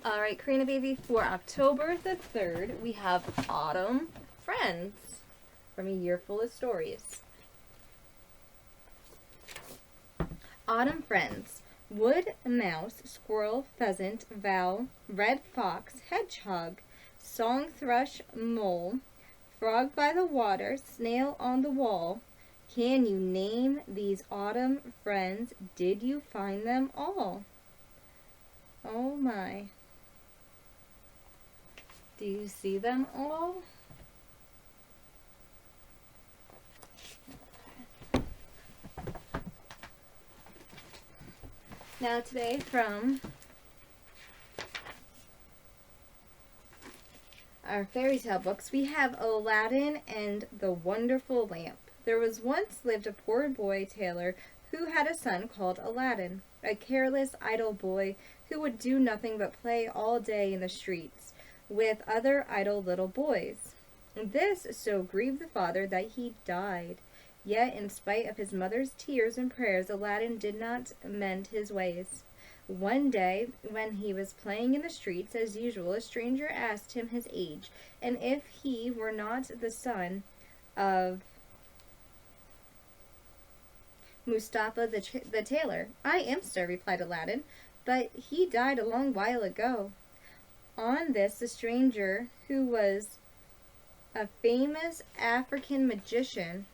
Alright, Karina baby, for October the 3rd, we have Autumn Friends from A Year Full of Stories. Autumn Friends. Wood, mouse, squirrel, pheasant, owl, red fox, hedgehog, song thrush, mole, frog by the water, snail on the wall. Can you name these autumn friends? Did you find them all? Oh my. Do you see them all? Now today from our fairy tale books, we have Aladdin and the Wonderful Lamp. There was once lived a poor boy tailor who had a son called Aladdin, a careless, idle boy who would do nothing but play all day in the streets with other idle little boys. This so grieved the father that he died. Yet, in spite of his mother's tears and prayers, Aladdin did not mend his ways. One day, when he was playing in the streets as usual, a stranger asked him his age, and if he were not the son of Mustapha the tailor. "I am, sir," replied Aladdin, "but he died a long while ago." On this, the stranger, who was a famous African magician,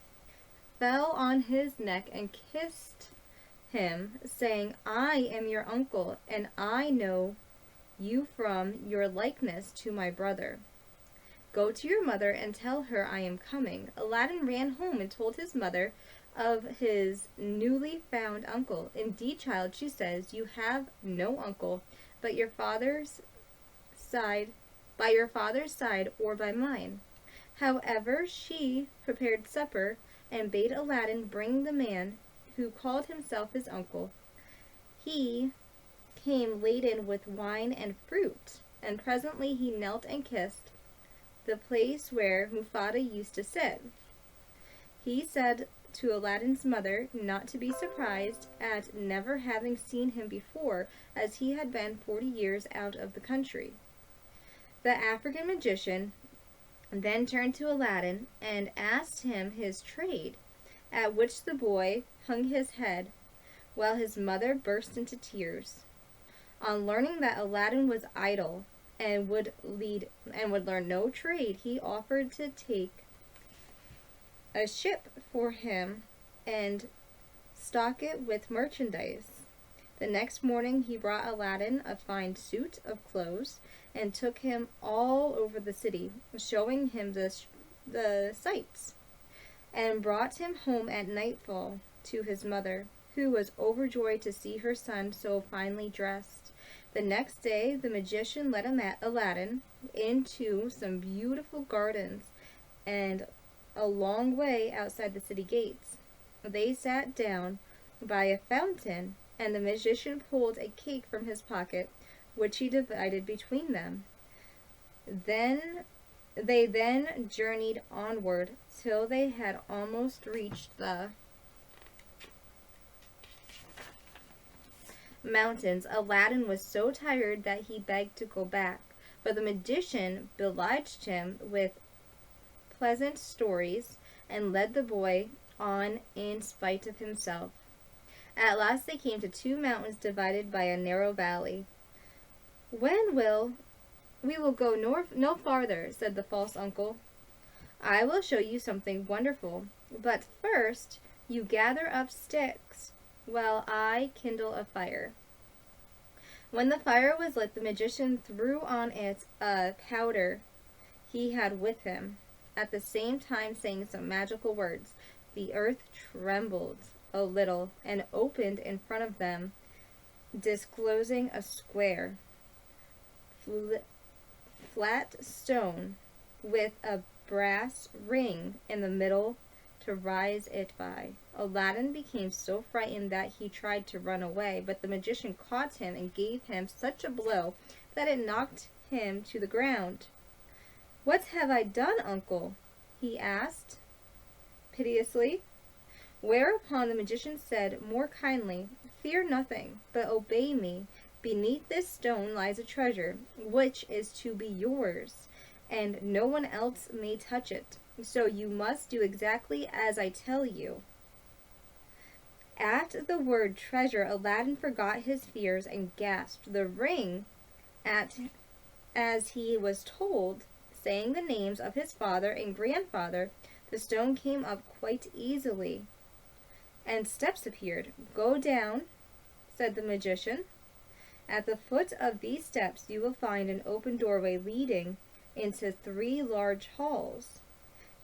fell on his neck and kissed him, saying, "I am your uncle, and I know you from your likeness to my brother. Go to your mother and tell her I am coming." Aladdin ran home and told his mother of his newly found uncle. "Indeed, child," she says, "you have no uncle but your father's side, by your father's side or by mine." However, she prepared supper and bade Aladdin bring the man who called himself his uncle. He came laden with wine and fruit, and presently he knelt and kissed the place where Mufada used to sit. He said to Aladdin's mother not to be surprised at never having seen him before, as he had been 40 years out of the country. The African magician then turned to Aladdin and asked him his trade, at which the boy hung his head, while his mother burst into tears. On learning that Aladdin was idle and would learn no trade, he offered to take a ship for him and stock it with merchandise. The next morning he brought Aladdin a fine suit of clothes and took him all over the city, showing him the sights, and brought him home at nightfall to his mother, who was overjoyed to see her son so finely dressed. The next day the magician led Aladdin into some beautiful gardens and a long way outside the city gates. They sat down by a fountain, and the magician pulled a cake from his pocket, which he divided between them. They then journeyed onward till they had almost reached the mountains. Aladdin was so tired that he begged to go back, but the magician obliged him with pleasant stories and led the boy on in spite of himself. At last they came to two mountains divided by a narrow valley. We will go no farther," said the false uncle. "I will show you something wonderful, but first you gather up sticks while I kindle a fire." When the fire was lit, the magician threw on it a powder he had with him, at the same time saying some magical words. The earth trembled a little and opened in front of them, disclosing a square, flat stone with a brass ring in the middle to rise it by. Aladdin became so frightened that he tried to run away, but the magician caught him and gave him such a blow that it knocked him to the ground. "What have I done, uncle?" he asked piteously. Whereupon the magician said more kindly, "Fear nothing, but obey me. Beneath this stone lies a treasure, which is to be yours, and no one else may touch it. So you must do exactly as I tell you." At the word treasure, Aladdin forgot his fears and gasped. The ring, as he was told, saying the names of his father and grandfather, the stone came up quite easily, and steps appeared. "Go down," said the magician. "At the foot of these steps you will find an open doorway leading into 3 large halls.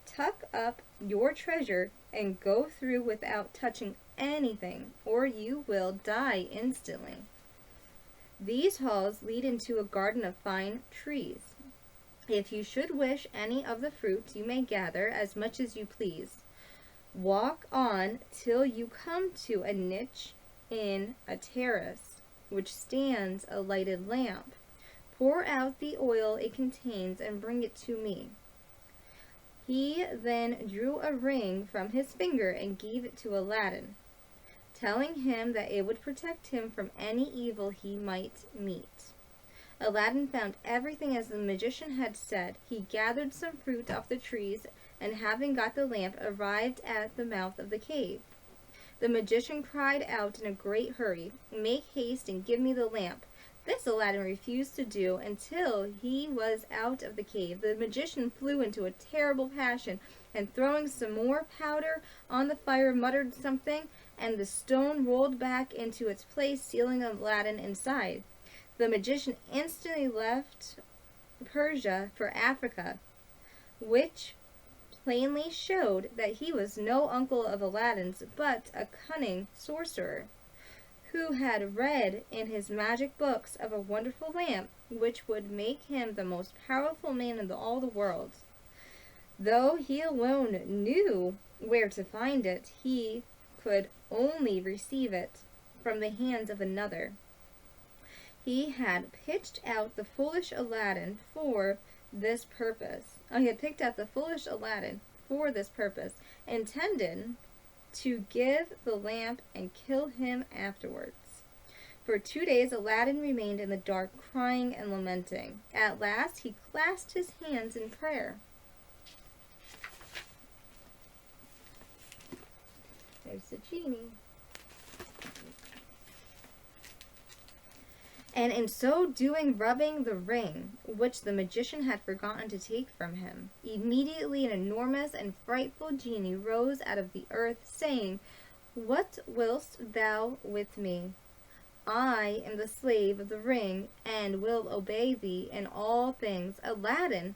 Tuck up your treasure and go through without touching anything, or you will die instantly. These halls lead into a garden of fine trees. If you should wish any of the fruits, you may gather as much as you please. Walk on till you come to a niche in a terrace, which stands a lighted lamp. Pour out the oil it contains and bring it to me." He then drew a ring from his finger and gave it to Aladdin, telling him that it would protect him from any evil he might meet. Aladdin found everything as the magician had said. He gathered some fruit off the trees, and having got the lamp, arrived at the mouth of the cave. The magician cried out in a great hurry, "Make haste and give me the lamp." This Aladdin refused to do until he was out of the cave. The magician flew into a terrible passion, and throwing some more powder on the fire, muttered something, and the stone rolled back into its place, sealing Aladdin inside. The magician instantly left Persia for Africa, which plainly showed that he was no uncle of Aladdin's, but a cunning sorcerer, who had read in his magic books of a wonderful lamp which would make him the most powerful man in all the world. Though he alone knew where to find it, he could only receive it from the hands of another. He had picked out the foolish Aladdin for this purpose. Intended to give the lamp and kill him afterwards. For 2 days Aladdin remained in the dark, crying and lamenting. At last he clasped his hands in prayer. There's the genie. And in so doing rubbing the ring, which the magician had forgotten to take from him. Immediately an enormous and frightful genie rose out of the earth, saying, "What wilt thou with me? I am the slave of the ring, and will obey thee in all things." Aladdin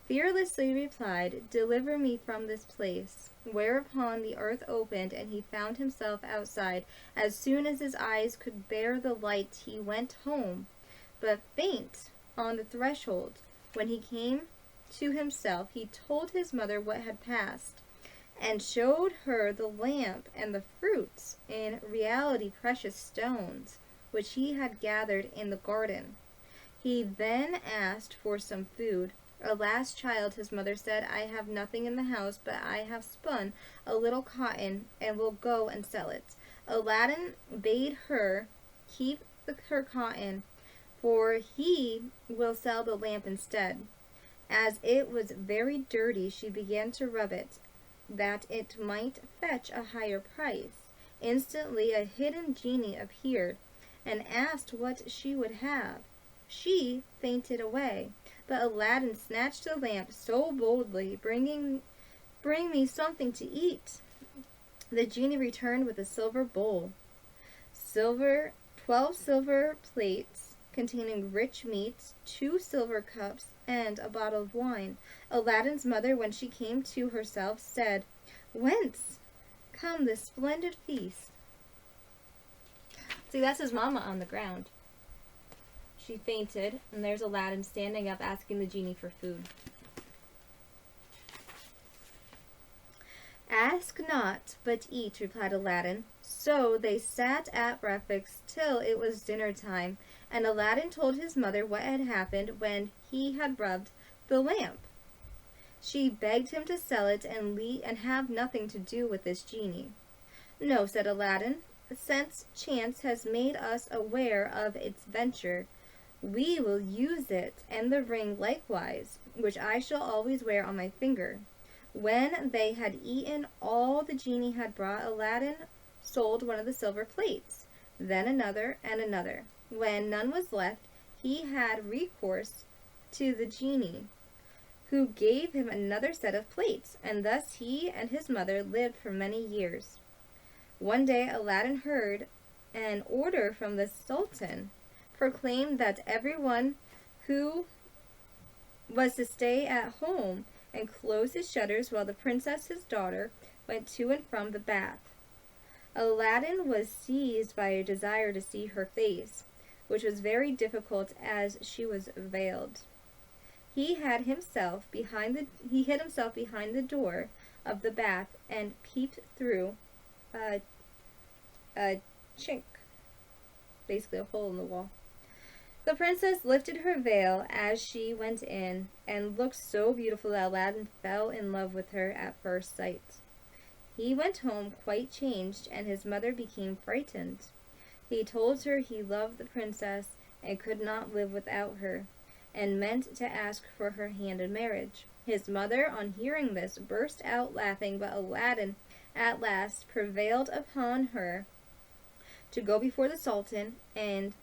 fearlessly replied, "Deliver me from this place." Whereupon the earth opened, and he found himself outside. As soon as his eyes could bear the light, he went home, but faint on the threshold. When he came to himself, he told his mother what had passed, and showed her the lamp and the fruits, in reality precious stones, which he had gathered in the garden. He then asked for some food. "Alas, child," his mother said, "I have nothing in the house, but I have spun a little cotton and will go and sell it." Aladdin bade her keep her cotton, for he will sell the lamp instead. As it was very dirty, she began to rub it, that it might fetch a higher price. Instantly a hidden genie appeared and asked what she would have. She fainted away. But Aladdin snatched the lamp so boldly, "Bring me something to eat." The genie returned with a silver bowl, 12 silver plates containing rich meats, 2 silver cups, and a bottle of wine. Aladdin's mother, when she came to herself, said, "Whence come this splendid feast?" See, that's his mama on the ground. She fainted, and there's Aladdin standing up asking the genie for food. "Ask not, but eat," replied Aladdin. So they sat at breakfast till it was dinner time, and Aladdin told his mother what had happened when he had rubbed the lamp. She begged him to sell it and have nothing to do with this genie. "No," said Aladdin, since chance has made us aware of its venture, we will use it, and the ring likewise, which I shall always wear on my finger." When they had eaten all the genie had brought, Aladdin sold one of the silver plates, then another and another. When none was left, he had recourse to the genie, who gave him another set of plates, and thus he and his mother lived for many years. One day Aladdin heard an order from the Sultan proclaimed that everyone who was to stay at home and close his shutters while the princess, his daughter, went to and from the bath. Aladdin was seized by a desire to see her face, which was very difficult as she was veiled. He hid himself behind the door of the bath and peeped through a chink, basically a hole in the wall. The princess lifted her veil as she went in and looked so beautiful that Aladdin fell in love with her at first sight. He went home quite changed, and his mother became frightened. He told her he loved the princess and could not live without her, and meant to ask for her hand in marriage. His mother, on hearing this, burst out laughing, but Aladdin at last prevailed upon her to go before the Sultan and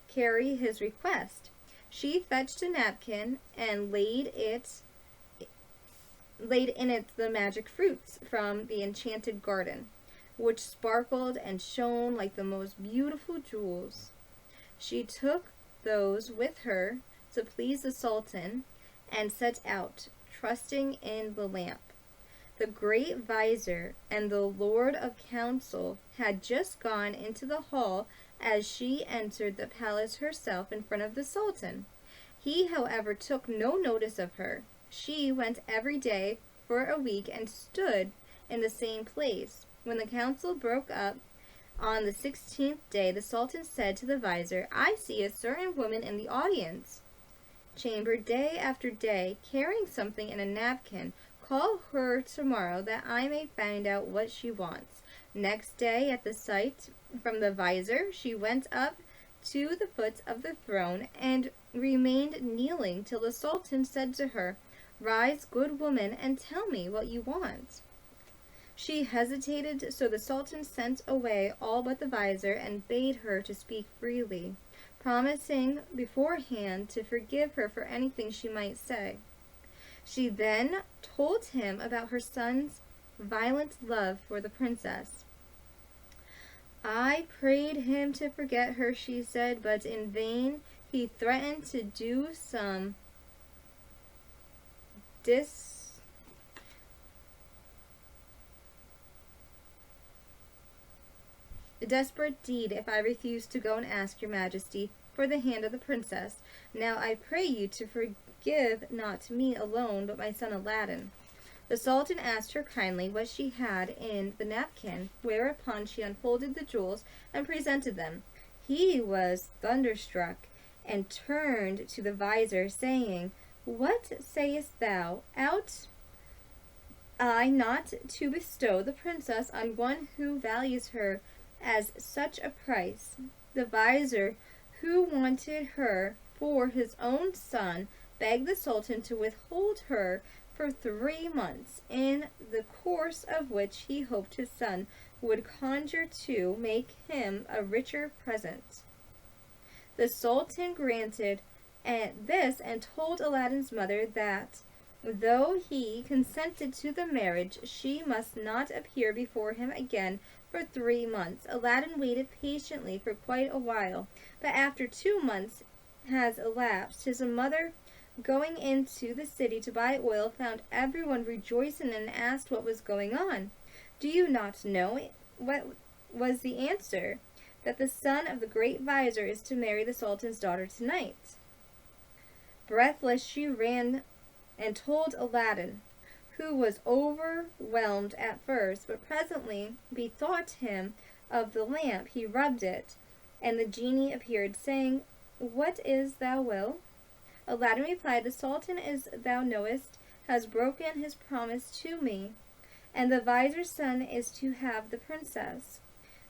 carry his request. She fetched a napkin and laid in it the magic fruits from the enchanted garden, which sparkled and shone like the most beautiful jewels. She took those with her to please the Sultan and set out, trusting in the lamp. The great vizier and the lord of council had just gone into the hall as she entered the palace herself in front of the Sultan. He, however, took no notice of her. She went every day for a week and stood in the same place. When the council broke up on the 16th day, the Sultan said to the vizier, "I see a certain woman in the audience chamber day after day, carrying something in a napkin. Call her tomorrow that I may find out what she wants." Next day, at the sight from the vizier, she went up to the foot of the throne and remained kneeling till the Sultan said to her, "Rise, good woman, and tell me what you want." She hesitated, so the Sultan sent away all but the vizier and bade her to speak freely, promising beforehand to forgive her for anything she might say. She then told him about her son's violent love for the princess. "I prayed him to forget her," she said, "but in vain. He threatened to do some desperate deed if I refused to go and ask your majesty for the hand of the princess. Now I pray you to forgive not me alone, but my son Aladdin." The Sultan asked her kindly what she had in the napkin, whereupon she unfolded the jewels and presented them. He was thunderstruck and turned to the vizier, saying, "What sayest thou? Ought I not to bestow the princess on one who values her as such a price?" The vizier, who wanted her for his own son, begged the Sultan to withhold her for 3 months, in the course of which he hoped his son would conjure to make him a richer present. The Sultan granted this and told Aladdin's mother that though he consented to the marriage, she must not appear before him again for 3 months. Aladdin waited patiently for quite a while, but after 2 months has elapsed, his mother, going into the city to buy oil, found everyone rejoicing and asked what was going on. "Do you not know?" What was the answer? "That the son of the great vizier is to marry the Sultan's daughter tonight." Breathless, she ran and told Aladdin, who was overwhelmed at first, but presently bethought him of the lamp. He rubbed it, and the genie appeared, saying, "What is thou will?" Aladdin replied, "The Sultan, as thou knowest, has broken his promise to me, and the vizier's son is to have the princess.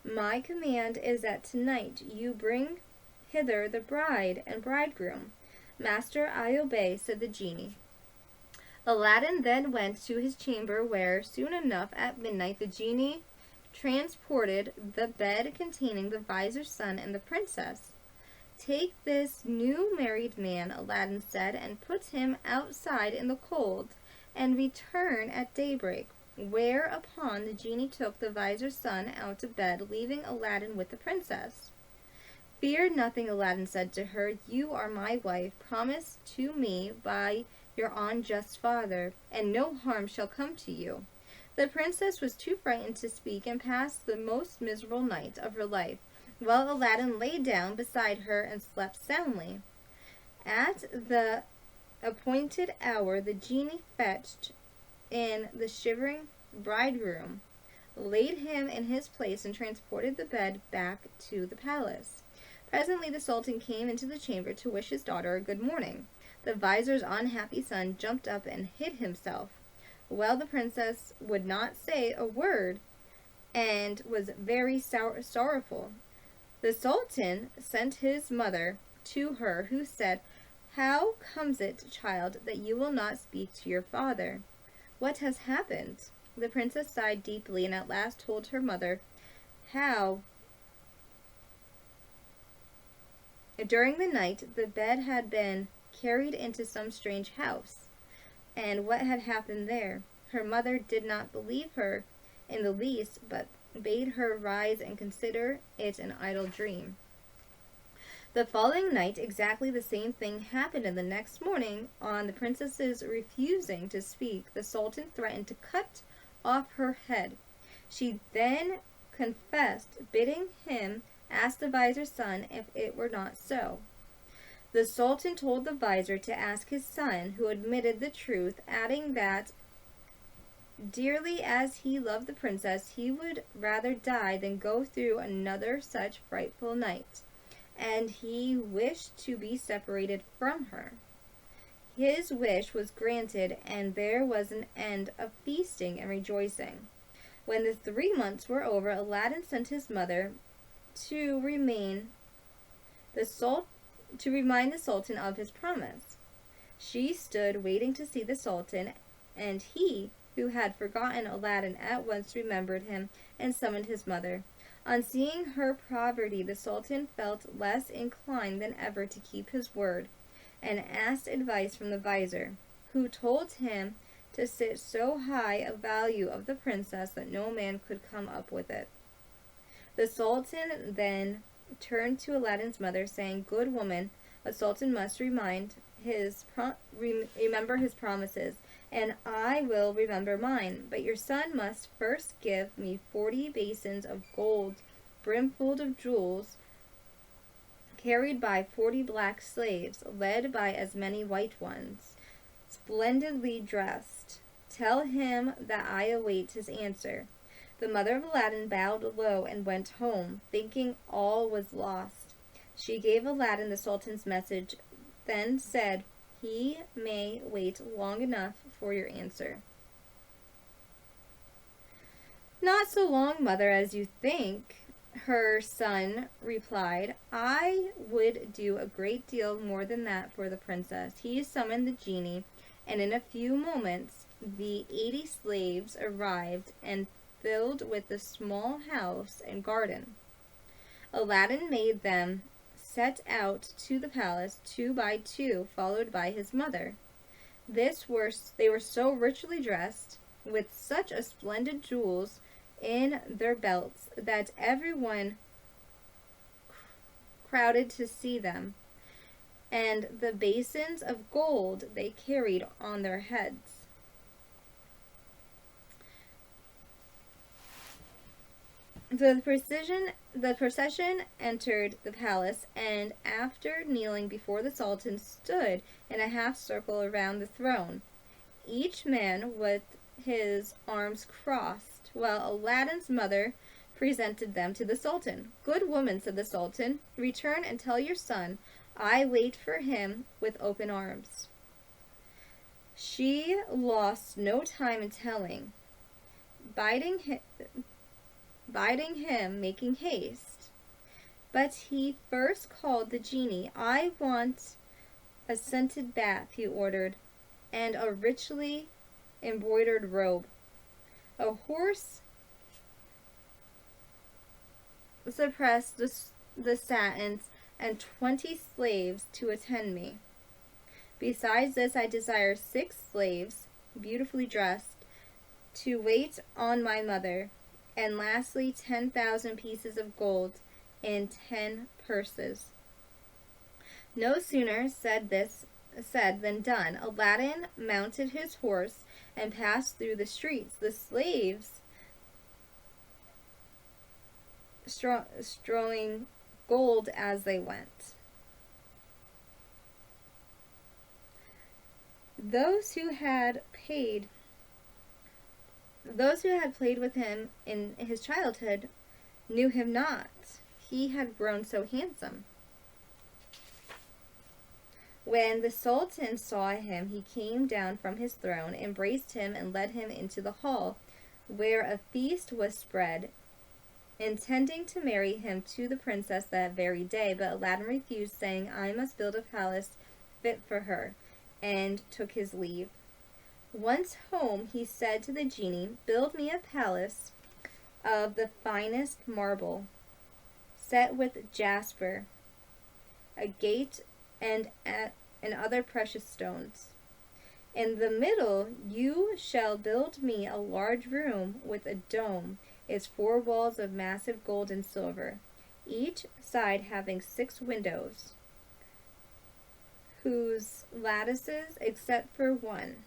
My command is that tonight you bring hither the bride and bridegroom. Master, I obey, said the genie. Aladdin then went to his chamber where, soon enough at midnight, the genie transported the bed containing the vizier's son and the princess. Take this new married man, Aladdin said, and put him outside in the cold, and return at daybreak. Whereupon the genie took the vizier's son out to bed, leaving Aladdin with the princess. Fear nothing, Aladdin said to her. You are my wife, promised to me by your unjust father, and no harm shall come to you. The princess was too frightened to speak and passed the most miserable night of her life, while Aladdin lay down beside her and slept soundly. At the appointed hour, the genie fetched in the shivering bridegroom, laid him in his place, and transported the bed back to the palace. Presently the sultan came into the chamber to wish his daughter a good morning. The vizier's unhappy son jumped up and hid himself. Well, the princess would not say a word and was very sorrowful. The sultan sent his mother to her, who said, How comes it, child, that you will not speak to your father? What has happened? The princess sighed deeply and at last told her mother how during the night the bed had been carried into some strange house, and what had happened there. Her mother did not believe her in the least, but bade her rise and consider it an idle dream. The following night exactly the same thing happened, and the next morning, on the princess's refusing to speak, the sultan threatened to cut off her head. She then confessed, bidding him ask the vizier's son if it were not so. The sultan told the vizier to ask his son, who admitted the truth, adding that, dearly as he loved the princess, he would rather die than go through another such frightful night, and he wished to be separated from her. His wish was granted, and there was an end of feasting and rejoicing. When the 3 months were over, Aladdin sent his mother to remind the sultan of his promise. She stood waiting to see the sultan, and he, who had forgotten Aladdin, at once remembered him and summoned his mother. On seeing her poverty, the sultan felt less inclined than ever to keep his word, and asked advice from the vizier, who told him to set so high a value of the princess that no man could come up with it. The sultan then turned to Aladdin's mother, saying, Good woman, a sultan must remember his promises, and I will remember mine. But your son must first give me 40 basins of gold, brimful of jewels, carried by 40 black slaves, led by as many white ones, splendidly dressed. Tell him that I await his answer. The mother of Aladdin bowed low and went home, thinking all was lost. She gave Aladdin the sultan's message, then said, He may wait long enough for your answer. Not so long, mother, as you think, her son replied. I would do a great deal more than that for the princess. He summoned the genie, and in a few moments the 80 slaves arrived and filled with the small house and garden. Aladdin made them set out to the palace 2 by 2, followed by his mother. They were so richly dressed, with such a splendid jewels in their belts, that everyone crowded to see them, and the basins of gold they carried on their heads. The procession entered the palace, and after kneeling before the sultan, stood in a half circle around the throne, each man with his arms crossed, while Aladdin's mother presented them to the sultan. Good woman, said the sultan, return and tell your son I wait for him with open arms. She lost no time in telling, bidding bidding him making haste. But he first called the genie. "I want a scented bath," he ordered, "and a richly embroidered robe, a horse suppress the satins, and 20 slaves to attend me. Besides this, I desire 6 slaves, beautifully dressed, to wait on my mother, and lastly 10,000 pieces of gold in 10 purses." No sooner said than done. Aladdin mounted his horse and passed through the streets, the slaves strewing gold as they went. Those who had played with him in his childhood knew him not. He had grown so handsome. When the Sultan saw him, he came down from his throne, embraced him, and led him into the hall, where a feast was spread, intending to marry him to the princess that very day. But Aladdin refused, saying, "I must build a palace fit for her," and took his leave. Once home, he said to the genie, "Build me a palace of the finest marble, set with jasper, agate, and other precious stones. In the middle you shall build me a large room with a dome, its 4 walls of massive gold and silver, each side having 6 windows, whose lattices, except for one,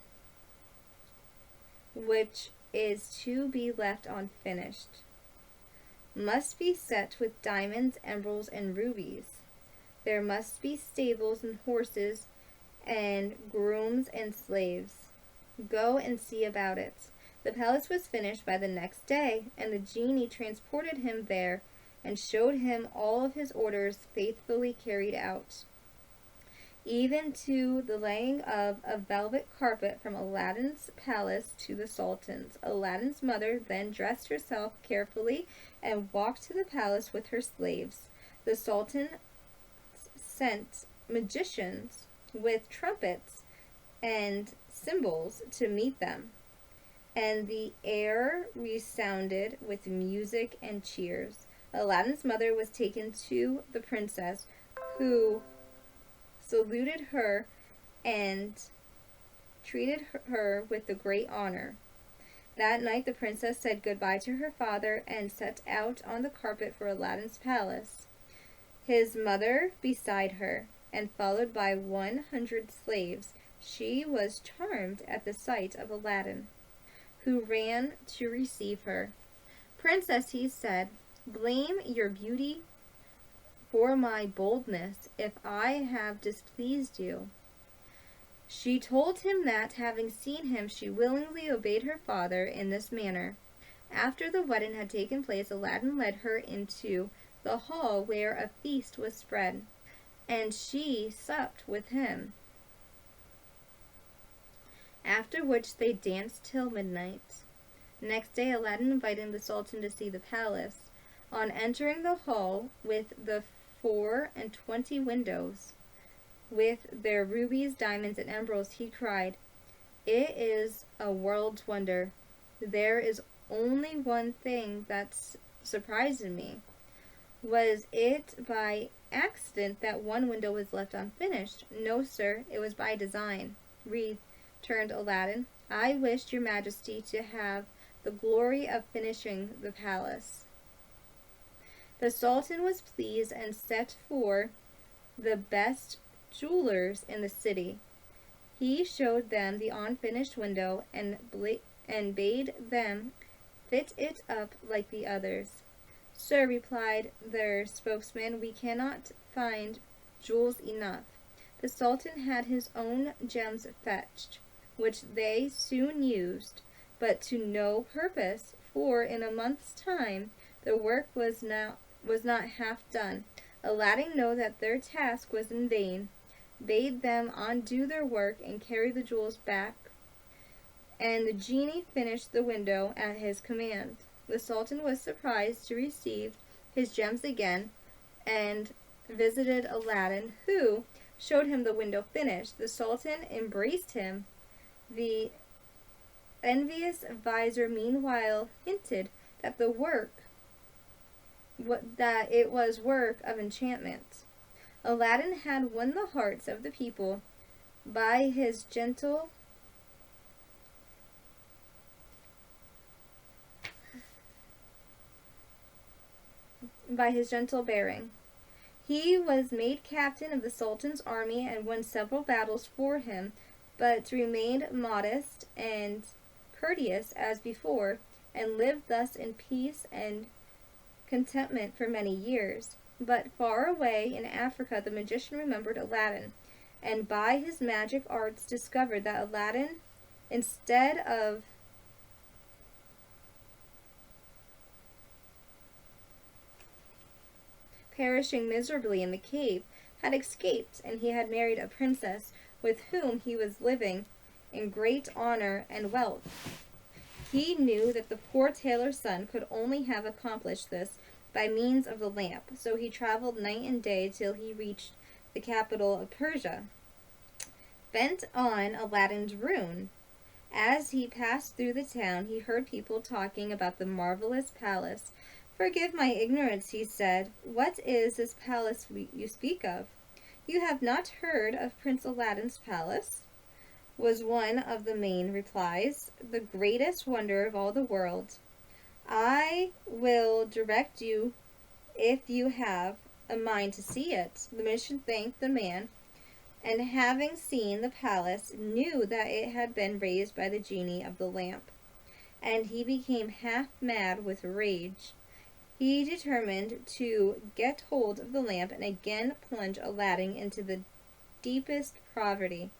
which is to be left unfinished, must be set with diamonds, emeralds, and rubies. There must be stables and horses and grooms and slaves. Go and see about it." The palace was finished by the next day, and the genie transported him there and showed him all of his orders faithfully carried out, even to the laying of a velvet carpet from Aladdin's palace to the Sultan's. Aladdin's mother then dressed herself carefully and walked to the palace with her slaves. The Sultan sent magicians with trumpets and cymbals to meet them, and the air resounded with music and cheers. Aladdin's mother was taken to the princess, who saluted her and treated her with a great honor. That night the princess said goodbye to her father and set out on the carpet for Aladdin's palace, his mother beside her, and followed by 100 slaves. She was charmed at the sight of Aladdin, who ran to receive her. "Princess," he said, "blame your beauty for my boldness if I have displeased you." She told him that, having seen him, she willingly obeyed her father in this manner. After the wedding had taken place, Aladdin led her into the hall where a feast was spread, and she supped with him, after which they danced till midnight. Next day Aladdin invited the Sultan to see the palace. On entering the hall with the 24 windows, with their rubies, diamonds, and emeralds, he cried, "It is a world's wonder. There is only one thing that surprised me. Was it by accident that one window was left unfinished?" "No, sir, it was by design," returned Aladdin. "I wished your majesty to have the glory of finishing the palace." The Sultan was pleased and sent for the best jewelers in the city. He showed them the unfinished window and bade them fit it up like the others. "Sir," replied their spokesman, "we cannot find jewels enough." The Sultan had his own gems fetched, which they soon used, but to no purpose, for in a month's time the work was not half done. Aladdin, knowing that their task was in vain, bade them undo their work and carry the jewels back, and the genie finished the window at his command. The Sultan was surprised to receive his gems again and visited Aladdin, who showed him the window finished. The Sultan embraced him. The envious vizier meanwhile hinted that that it was work of enchantment. Aladdin had won the hearts of the people by his gentle bearing. He was made captain of the Sultan's army and won several battles for him, but remained modest and courteous as before, and lived thus in peace and contentment for many years. But far away in Africa the magician remembered Aladdin, and by his magic arts discovered that Aladdin, instead of perishing miserably in the cave, had escaped, and he had married a princess with whom he was living in great honor and wealth. He knew that the poor tailor's son could only have accomplished this by means of the lamp, so he traveled night and day till he reached the capital of Persia, bent on Aladdin's ruin. As he passed through the town, he heard people talking about the marvelous palace. "Forgive my ignorance," he said. "What is this palace you speak of?" "You have not heard of Prince Aladdin's palace?" was one of the main replies. "The greatest wonder of all the world. I will direct you if you have a mind to see it." The magician thanked the man, and having seen the palace, knew that it had been raised by the genie of the lamp, and he became half mad with rage. He determined to get hold of the lamp and again plunge Aladdin into the deepest poverty.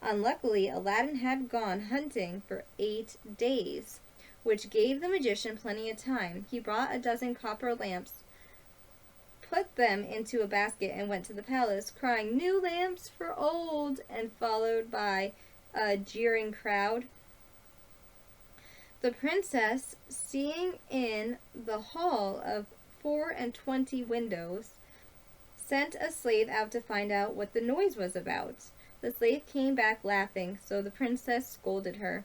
Unluckily, Aladdin had gone hunting for 8 days, which gave the magician plenty of time. He brought a dozen copper lamps, put them into a basket, and went to the palace, crying, "New lamps for old," and followed by a jeering crowd. The princess, seeing in the hall of 24 windows, sent a slave out to find out what the noise was about. The slave came back laughing, so the princess scolded her.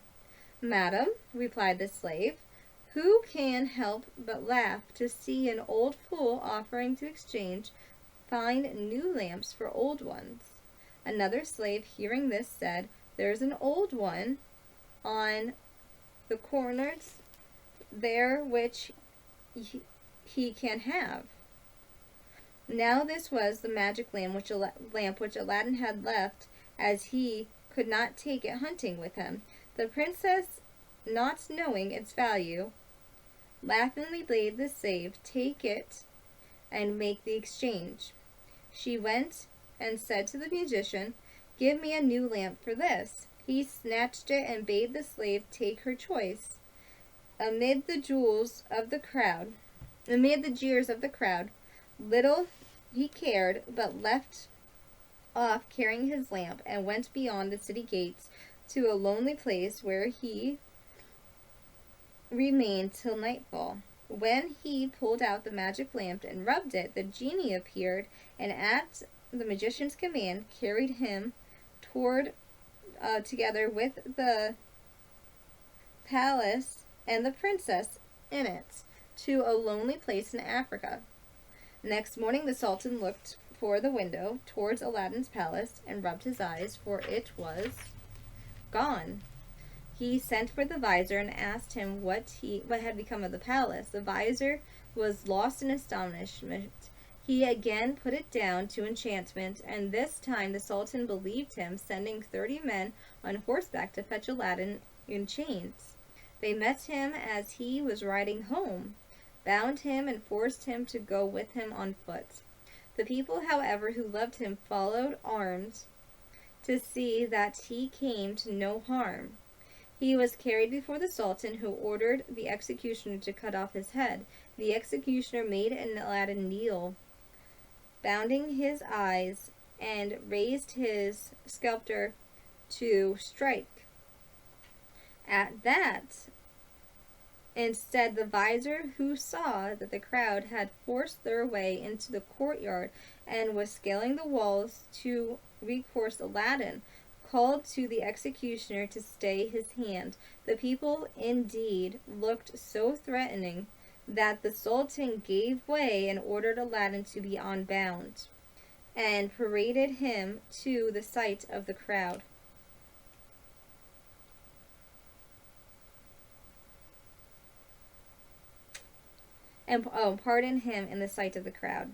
"Madam," replied the slave, "who can help but laugh to see an old fool offering to exchange fine new lamps for old ones?" Another slave, hearing this, said, "There's an old one on the corners there which he can have." Now this was the magic lamp which Aladdin had left, as he could not take it hunting with him. The princess, not knowing its value, laughingly bade the slave take it and make the exchange. She went and said to the magician, "Give me a new lamp for this." He snatched it and bade the slave take her choice. Amid the jeers of the crowd, little he cared, but left off carrying his lamp and went beyond the city gates to a lonely place, where he remained till nightfall. When he pulled out the magic lamp and rubbed it, the genie appeared, and at the magician's command carried him together with the palace and the princess in it, to a lonely place in Africa. Next morning the Sultan looked for the window towards Aladdin's palace and rubbed his eyes, for it was gone. He sent for the vizier and asked him what had become of the palace. The vizier was lost in astonishment. He again put it down to enchantment, and this time the Sultan believed him, sending 30 men on horseback to fetch Aladdin in chains. They met him as he was riding home, bound him, and forced him to go with him on foot. The people, however, who loved him, followed armed to see that he came to no harm. He was carried before the Sultan, who ordered the executioner to cut off his head. The executioner made Aladdin kneel, bounding his eyes, and raised his scepter to strike. At that, Instead, the vizier, who saw that the crowd had forced their way into the courtyard and was scaling the walls to recourse Aladdin, called to the executioner to stay his hand. The people indeed looked so threatening that the Sultan gave way and ordered Aladdin to be unbound, and paraded him to the sight of the crowd. And pardon him in the sight of the crowd.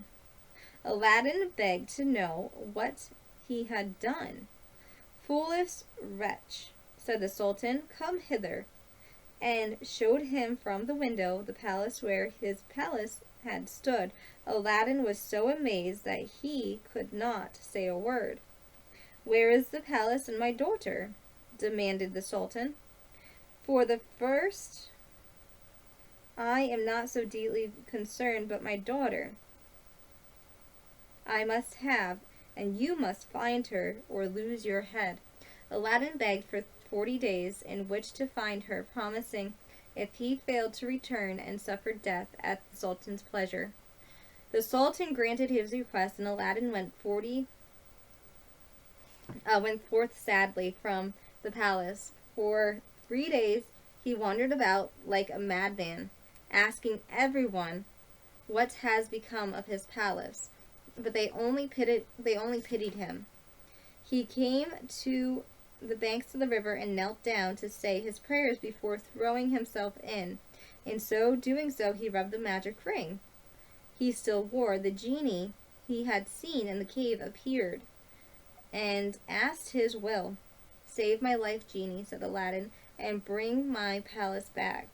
Aladdin begged to know what he had done. Foolish wretch, said the Sultan, come hither, and showed him from the window the palace where his palace had stood. Aladdin was so amazed that he could not say a word. Where is the palace and my daughter? Demanded the Sultan. For the first, I am not so deeply concerned, but my daughter I must have, and you must find her or lose your head. Aladdin begged for 40 days in which to find her, promising if he failed to return and suffered death at the Sultan's pleasure. The Sultan granted his request, and Aladdin went forth sadly from the palace. For 3 days he wandered about like a madman, asking everyone what has become of his palace, but they only pitied him. He came to the banks of the river and knelt down to say his prayers before throwing himself in. In so doing he rubbed the magic ring he still wore. The genie he had seen in the cave appeared and asked his will. Save my life, genie, said Aladdin, and bring my palace back.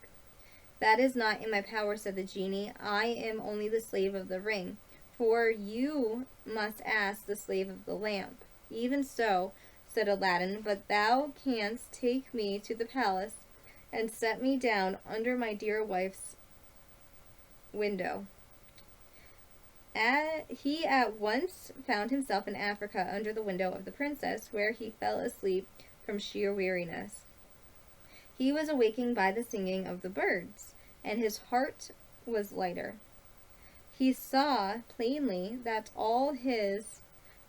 That is not in my power, said the genie. I am only the slave of the ring, for you must ask the slave of the lamp. Even so, said Aladdin, but thou canst take me to the palace and set me down under my dear wife's window. He at once found himself in Africa under the window of the princess, where he fell asleep from sheer weariness. He was awakened by the singing of the birds, and his heart was lighter. He saw plainly that all his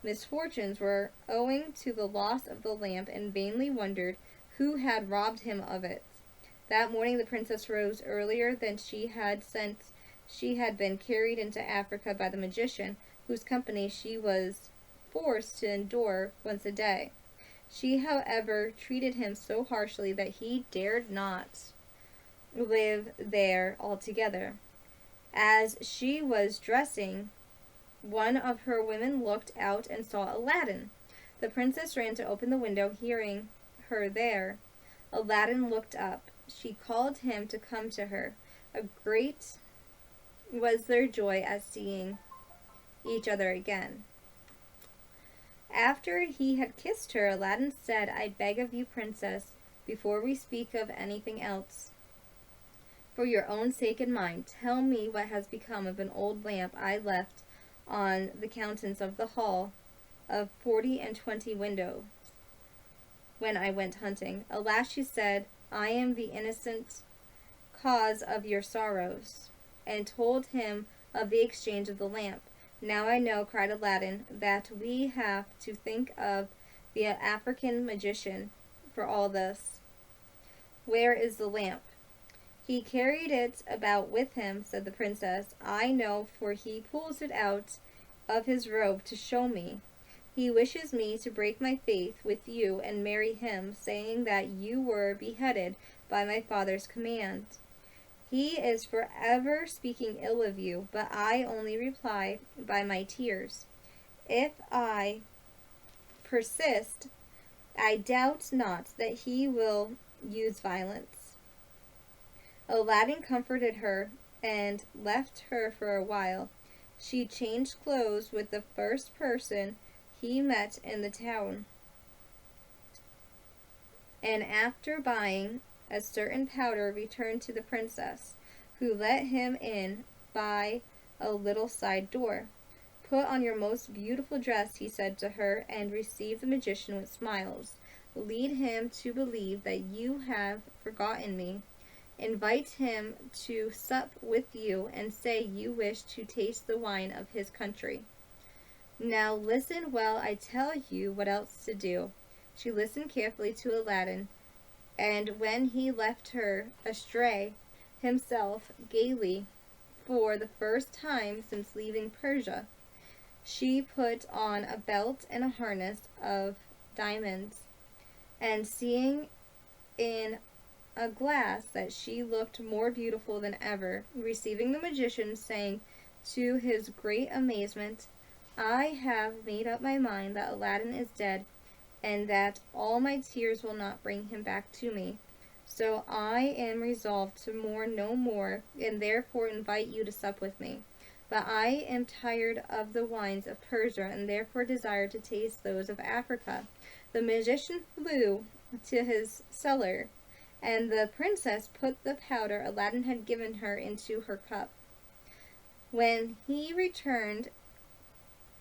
misfortunes were owing to the loss of the lamp, and vainly wondered who had robbed him of it. That morning the princess rose earlier than she had, since she had been carried into Africa by the magician, whose company she was forced to endure once a day. She, however, treated him so harshly that he dared not live there altogether. As she was dressing, one of her women looked out and saw Aladdin. The princess ran to open the window, hearing her there. Aladdin looked up. She called him to come to her. A great was their joy at seeing each other again. After he had kissed her, Aladdin said, I beg of you, princess, before we speak of anything else, for your own sake and mine, tell me what has become of an old lamp I left on the countenance of the hall of 40 windows when I went hunting. Alas, she said, I am the innocent cause of your sorrows, and told him of the exchange of the lamp. Now I know, cried Aladdin, that we have to think of the African magician for all this. Where is the lamp? He carried it about with him, said the princess. I know, for he pulls it out of his robe to show me. He wishes me to break my faith with you and marry him, saying that you were beheaded by my father's command. He is forever speaking ill of you, but I only reply by my tears. If I persist, I doubt not that he will use violence. Aladdin comforted her and left her for a while. She changed clothes with the first person he met in the town, and after buying a certain powder returned to the princess, who let him in by a little side door. Put on your most beautiful dress, he said to her, and receive the magician with smiles. Lead him to believe that you have forgotten me. Invite him to sup with you and say you wish to taste the wine of his country. Now listen while I tell you what else to do." She listened carefully to Aladdin, and when he left her astray himself gaily for the first time since leaving Persia, she put on a belt and a harness of diamonds, and seeing in a glass that she looked more beautiful than ever, receiving the magician, saying to his great amazement, "I have made up my mind that Aladdin is dead, and that all my tears will not bring him back to me. So I am resolved to mourn no more, and therefore invite you to sup with me. But I am tired of the wines of Persia, and therefore desire to taste those of Africa." The magician flew to his cellar, and the princess put the powder Aladdin had given her into her cup. When he returned,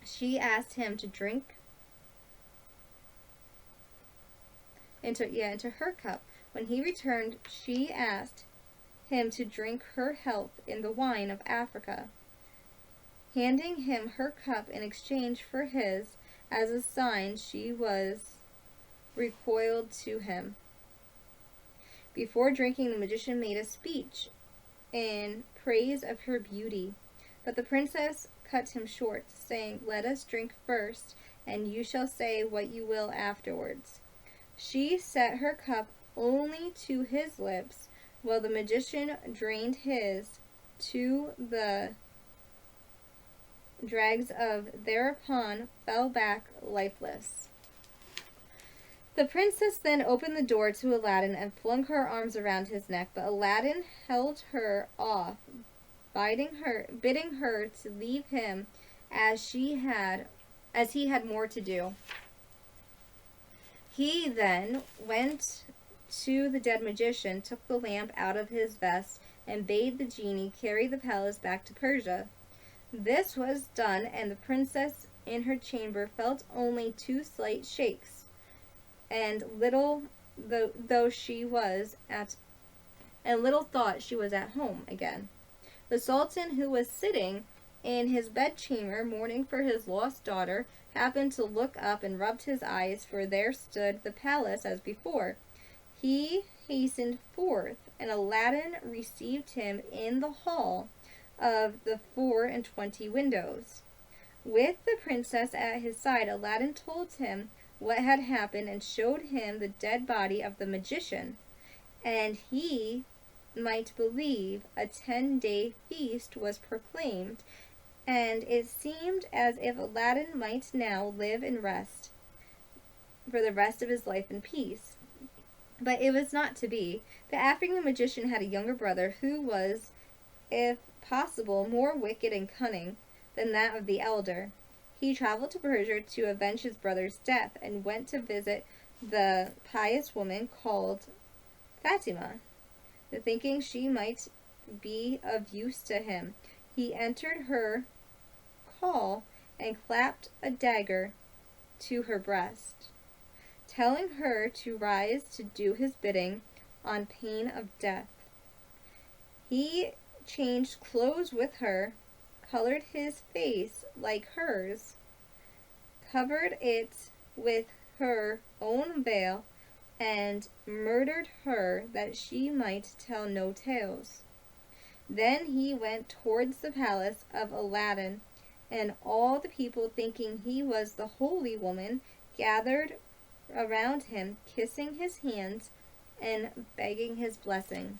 she asked him to drink into her cup. When he returned, she asked him to drink her health in the wine of Africa, handing him her cup in exchange for his. As a sign, she was recoiled to him. Before drinking, the magician made a speech in praise of her beauty, but the princess cut him short, saying, "Let us drink first, and you shall say what you will afterwards." She set her cup only to his lips, while the magician drained his to the dregs, thereupon fell back lifeless. The princess then opened the door to Aladdin and flung her arms around his neck, but Aladdin held her off, bidding her to leave him, as he had more to do. He then went to the dead magician, took the lamp out of his vest, and bade the genie carry the palace back to Persia. This was done, and the princess in her chamber felt only 2 slight shakes, and little thought she was at home again. The sultan, who was sitting in his bedchamber mourning for his lost daughter, happened to look up and rubbed his eyes, for there stood the palace as before. He hastened forth, and Aladdin received him in the hall of the 24 windows. With the princess at his side, Aladdin told him what had happened and showed him the dead body of the magician, and he might believe a 10-day feast was proclaimed, and it seemed as if Aladdin might now live and rest for the rest of his life in peace. But it was not to be. The African magician had a younger brother who was, if possible, more wicked and cunning than that of the elder. He traveled to Persia to avenge his brother's death, and went to visit the pious woman called Fatima, thinking she might be of use to him. He entered her hall and clapped a dagger to her breast, telling her to rise to do his bidding on pain of death. He changed clothes with her, colored his face like hers, covered it with her own veil, and murdered her that she might tell no tales. Then he went towards the palace of Aladdin, and all the people, thinking he was the holy woman, gathered around him, kissing his hands and begging his blessing.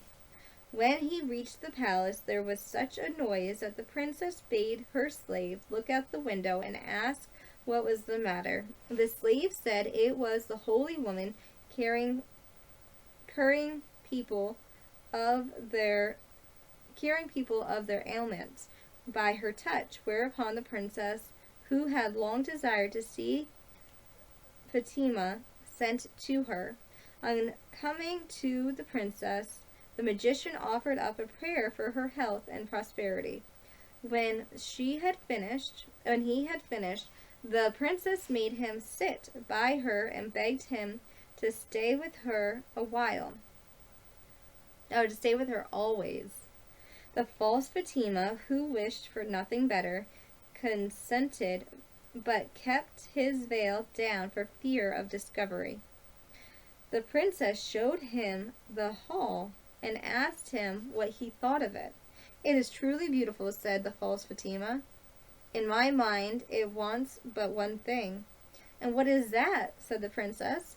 When he reached the palace, there was such a noise that the princess bade her slave look out the window and ask what was the matter. The slave said it was the holy woman curing people of their ailments by her touch, whereupon the princess, who had long desired to see Fatima, sent to her. On coming to the princess, the magician offered up a prayer for her health and prosperity. When he had finished, the princess made him sit by her and begged him to stay with her a while. to stay with her always. The false Fatima, who wished for nothing better, consented, but kept his veil down for fear of discovery. The princess showed him the hall and asked him what he thought of it. "It is truly beautiful," said the false Fatima. "In my mind it wants but one thing." "And what is that?" said the princess.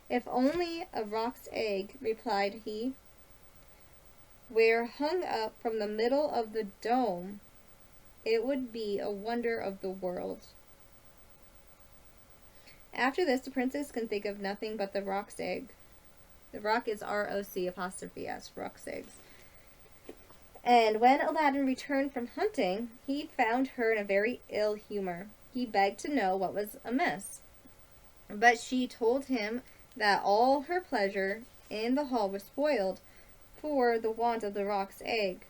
"If only a roc's egg," replied he, "were hung up from the middle of the dome, it would be a wonder of the world." After this, the princess can think of nothing but the roc's egg. The rock is ROC''S, roc's eggs. And when Aladdin returned from hunting, he found her in a very ill humor. He begged to know what was amiss, but she told him that all her pleasure in the hall was spoiled for the want of the roc's egg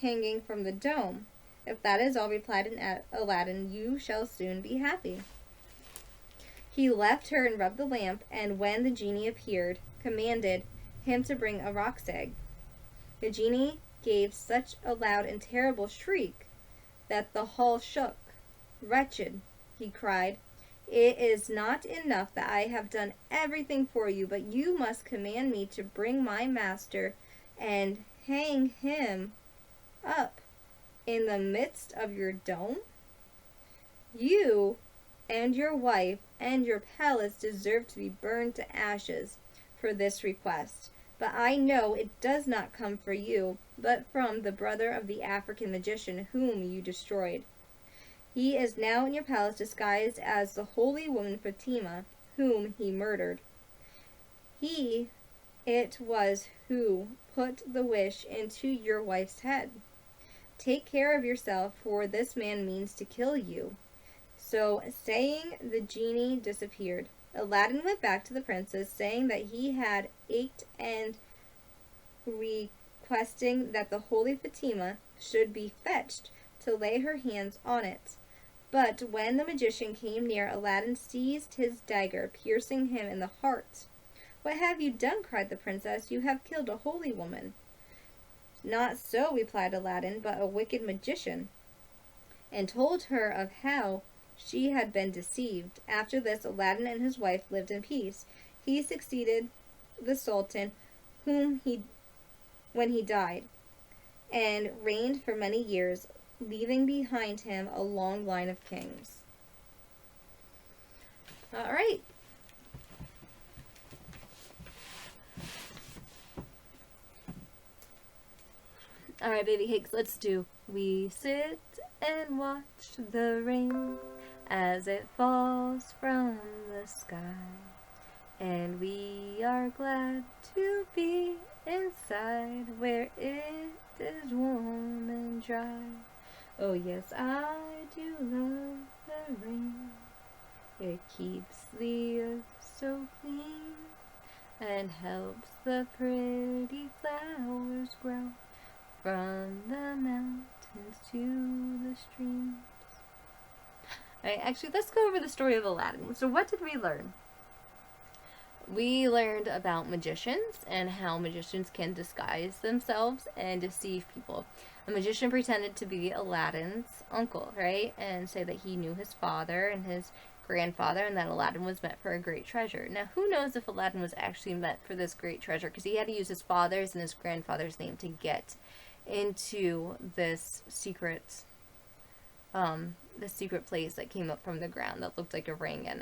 hanging from the dome. "If that is all," replied Aladdin, "you shall soon be happy." He left her and rubbed the lamp, and when the genie appeared, commanded him to bring a roc's egg. The genie gave such a loud and terrible shriek that the hall shook. "Wretched," he cried, "it is not enough that I have done everything for you, but you must command me to bring my master and hang him up in the midst of your dome? You and your wife and your palace deserve to be burned to ashes for this request. But I know it does not come from you, but from the brother of the African magician whom you destroyed. He is now in your palace disguised as the holy woman Fatima, whom he murdered. He it was who put the wish into your wife's head. Take care of yourself, for this man means to kill you." So saying, the genie disappeared. Aladdin went back to the princess, saying that he had ached and requesting that the holy Fatima should be fetched to lay her hands on it. But when the magician came near, Aladdin seized his dagger, piercing him in the heart. "What have you done?" cried the princess. "You have killed a holy woman." "Not so," replied Aladdin, "but a wicked magician," and told her of how she had been deceived. After this, Aladdin and his wife lived in peace. He succeeded the Sultan when he died, and reigned for many years, leaving behind him a long line of kings. All right. All right, baby cakes, let's do. We sit and watch the rain as it falls from the sky, and we are glad to be inside where it is warm and dry. Oh yes, I do love the rain. It keeps the earth so clean and helps the pretty flowers grow from the mountains to the streams. Alright, actually, let's go over the story of Aladdin. So what did we learn? We learned about magicians and how magicians can disguise themselves and deceive people. A magician pretended to be Aladdin's uncle, right? And say that he knew his father and his grandfather and that Aladdin was meant for a great treasure. Now, who knows if Aladdin was actually meant for this great treasure, because he had to use his father's and his grandfather's name to get into this secret place that came up from the ground that looked like a ring and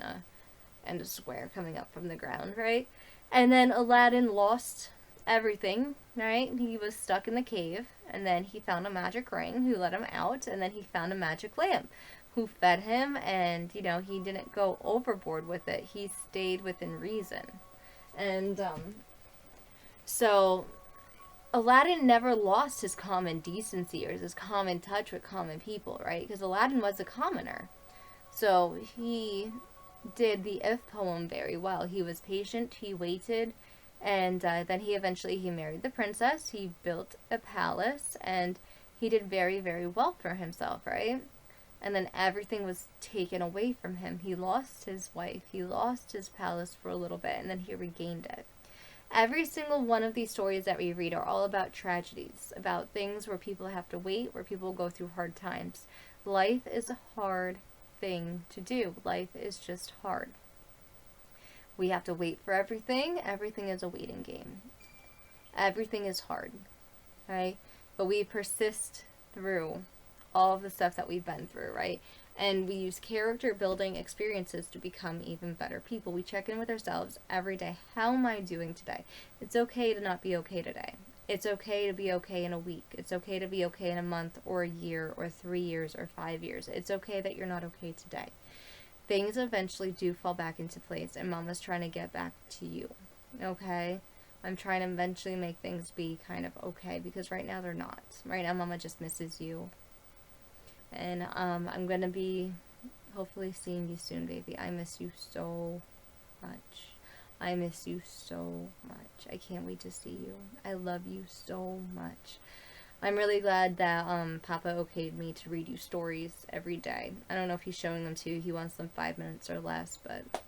a square coming up from the ground, right? And then Aladdin lost everything, right? He was stuck in the cave, and then he found a magic ring who let him out, and then he found a magic lamp who fed him, and he didn't go overboard with it. He stayed within reason. And so Aladdin never lost his common decency or his common touch with common people, right? Because Aladdin was a commoner. So he did the If poem very well. He was patient, he waited, and then he married the princess, he built a palace, and he did very, very well for himself, right? And then everything was taken away from him. He lost his wife, he lost his palace for a little bit, and then he regained it. Every single one of these stories that we read are all about tragedies, about things where people have to wait, where people go through hard times. Life is a hard thing to do. Life is just hard. We have to wait for everything. Everything is a waiting game. Everything is hard, right? But we persist through all of the stuff that we've been through, right? And we use character building experiences to become even better people. We check in with ourselves every day. How am I doing today? It's okay to not be okay today. It's okay to be okay in a week. It's okay to be okay in a month or a year or 3 years or 5 years. It's okay that you're not okay today. Things eventually do fall back into place, and Mama's trying to get back to you, okay? I'm trying to eventually make things be kind of okay, because right now they're not. Right now Mama just misses you. And I'm going to be hopefully seeing you soon, baby. I miss you so much. I miss you so much. I can't wait to see you. I love you so much. I'm really glad that Papa okayed me to read you stories every day. I don't know if he's showing them to you. He wants them 5 minutes or less, but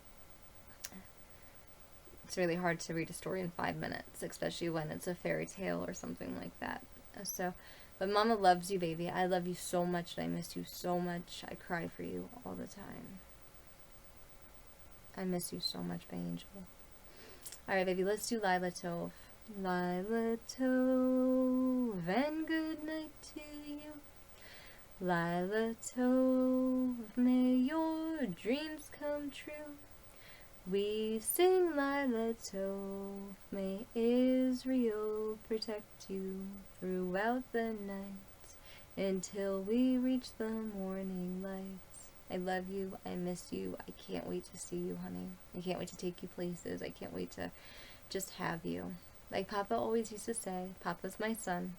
it's really hard to read a story in 5 minutes, especially when it's a fairy tale or something like that. So, but Mama loves you, baby. I love you so much, and I miss you so much. I cry for you all the time. I miss you so much, my angel. Alright, baby, let's do Lila Tove. Lila Tove, and good night to you. Lila Tove, may your dreams come true. We sing Lila Tove, may Israel protect you throughout the night until we reach the morning lights. I love you, I miss you, I can't wait to see you, honey. I can't wait to take you places, I can't wait to just have you. Like Papa always used to say, Papa's my son.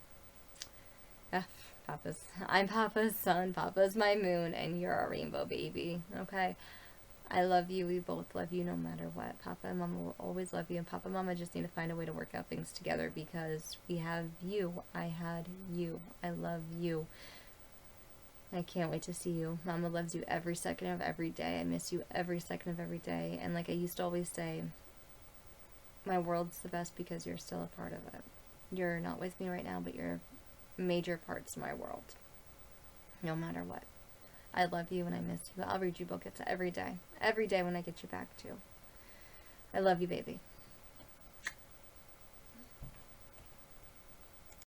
I'm Papa's son, Papa's my moon, and you're a rainbow baby, okay? I love you, we both love you no matter what. Papa and Mama will always love you, and Papa and Mama just need to find a way to work out things together, because we have you. I had you. I love you. I can't wait to see you. Mama loves you every second of every day. I miss you every second of every day, and like I used to always say, my world's the best because you're still a part of it. You're not with me right now, but you're major parts of my world. No matter what. I love you and I miss you. I'll read you books every day. Every day when I get you back too. I love you, baby.